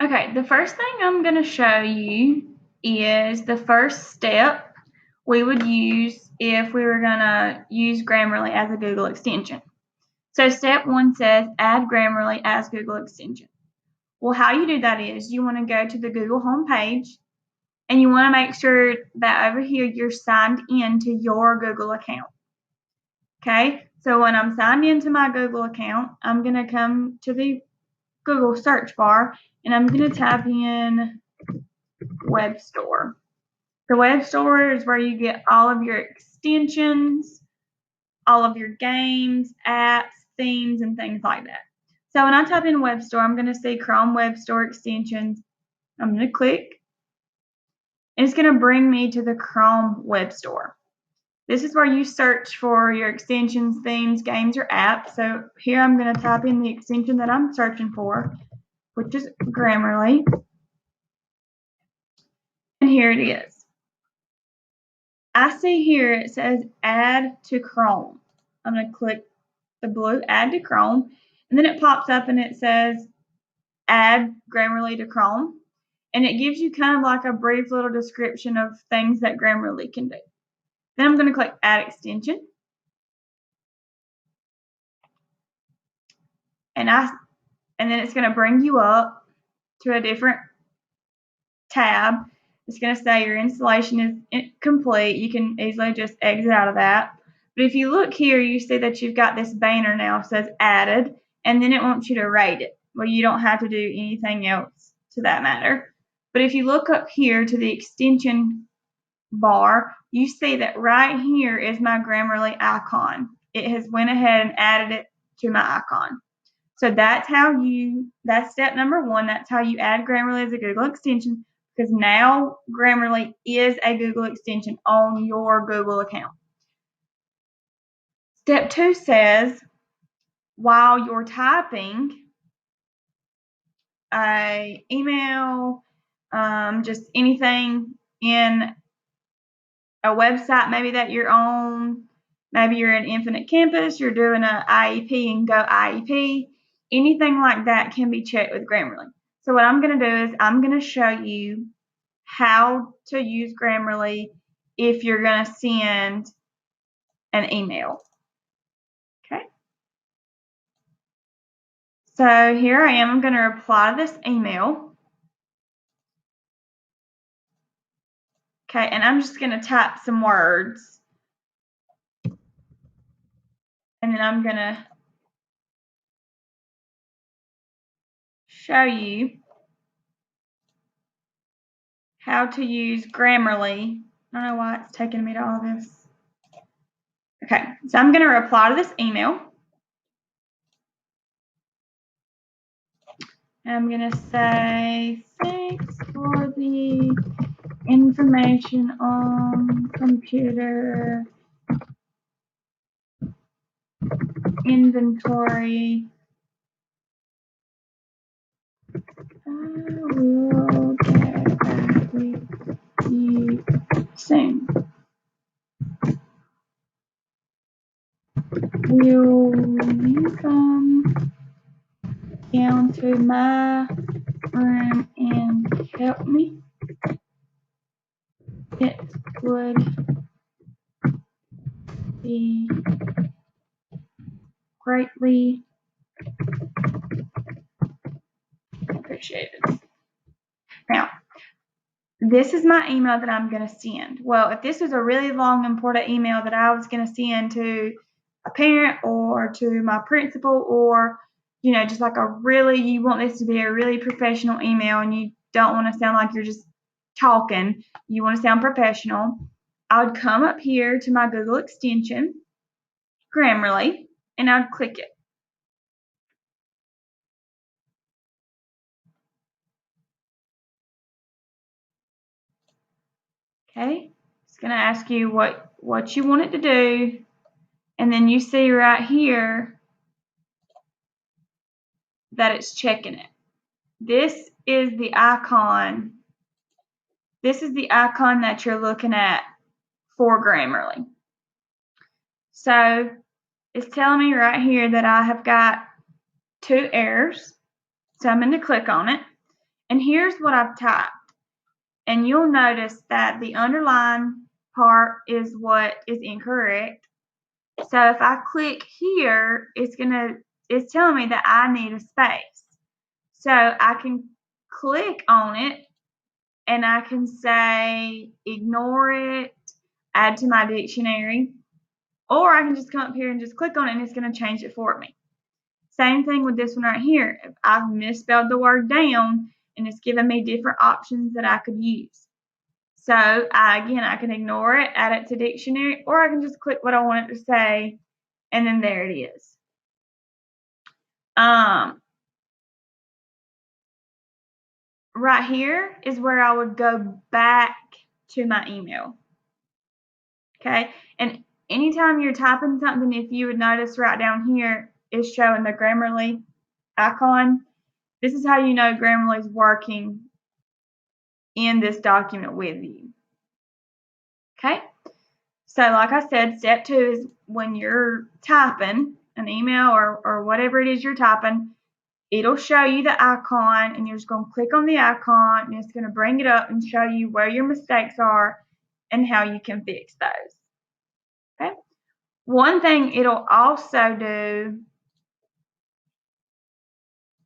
Okay, the first thing I'm going to show you is the first step we would use if we were going to use Grammarly as a Google extension. So step 1 says add Grammarly as Google extension. Well, how you do that is you want to go to the Google homepage and you want to make sure that over here you're signed in to your Google account. Okay, so when I'm signed into my Google account, I'm going to come to the Google search bar and I'm going to type in web store. The web store is where you get all of your extensions, all of your games, apps, themes, and things like that. So when I type in web store, I'm going to see Chrome Web Store extensions. I'm going to click, and it's going to bring me to the Chrome Web Store. This is where you search for your extensions, themes, games, or apps. So here I'm going to type in the extension that I'm searching for, which is Grammarly. And here it is. I see here it says add to Chrome. I'm going to click the blue add to Chrome, and then it pops up and it says add Grammarly to Chrome, and it gives you kind of like a brief little description of things that Grammarly can do. Then I'm going to click add extension, and then it's going to bring you up to a different tab. It's going to say your installation is complete. You can easily just exit out of that. But if you look here, you see that you've got this banner now. It says added, and then it wants you to rate it. Well, you don't have to do anything else to that matter. But if you look up here to the extension bar, you see that right here is my Grammarly icon. It has went ahead and added it to my icon. So that's step number 1. That's how you add Grammarly as a Google extension, because now Grammarly is a Google extension on your Google account. Step 2 says, while you're typing an email, just anything in a website maybe that you're on, maybe you're in Infinite Campus, you're doing an IEP and Go IEP, anything like that can be checked with Grammarly. So what I'm going to do is I'm going to show you how to use Grammarly if you're going to send an email. Okay. So here I am. I'm going to reply to this email. Okay, and I'm just going to type some words. And then I'm going to show you how to use Grammarly. I don't know why it's taking me to all this. Okay, so I'm going to reply to this email. And I'm going to say, thanks for the information on computer inventory. I will get back with you soon. Will you come down to my room and help me? It would be greatly appreciated. Now, this is my email that I'm going to send. Well, if this was a really long, important email that I was going to send to a parent or to my principal, or, just like you want this to be a really professional email and you don't want to sound like you're just talking, you want to sound professional, I would come up here to my Google extension, Grammarly, and I'd click it. Okay, it's going to ask you what you want it to do, and then you see right here that it's checking it. This is the icon. This is the icon that you're looking at for Grammarly. So it's telling me right here that I have got 2 errors. So I'm going to click on it. And here's what I've typed. And you'll notice that the underline part is what is incorrect. So if I click here, it's telling me that I need a space. So I can click on it and I can say ignore it, add to my dictionary, or I can just come up here and just click on it and it's going to change it for me. Same thing with this one right here. If I've misspelled the word down, and it's giving me different options that I could use. So again, I can ignore it, add it to dictionary, or I can just click what I want it to say, and then there it is. Right here is where I would go back to my email. Okay, and anytime you're typing something, if you would notice right down here is showing the Grammarly icon. This is how you know Grammarly is working in this document with you. Okay, so like I said, step 2 is when you're typing an email or whatever it is you're typing, it'll show you the icon and you're just going to click on the icon and it's going to bring it up and show you where your mistakes are and how you can fix those. Okay. One thing it'll also do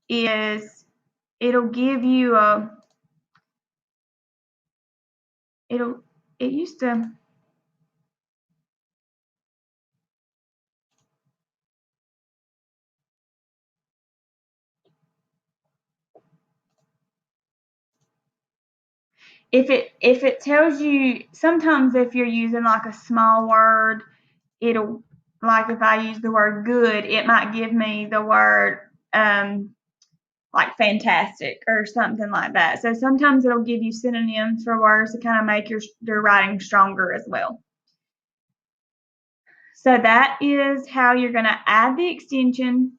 is it'll give you it used to, if it tells you, sometimes if you're using like a small word, it'll, like if I use the word good, it might give me the word like fantastic or something like that. So sometimes it'll give you synonyms for words to kind of make your writing stronger as well. So that is how you're going to add the extension,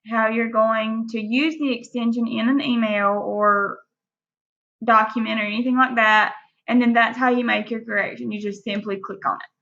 how you're going to use the extension in an email or document or anything like that, and then that's how you make your correction. You just simply click on it.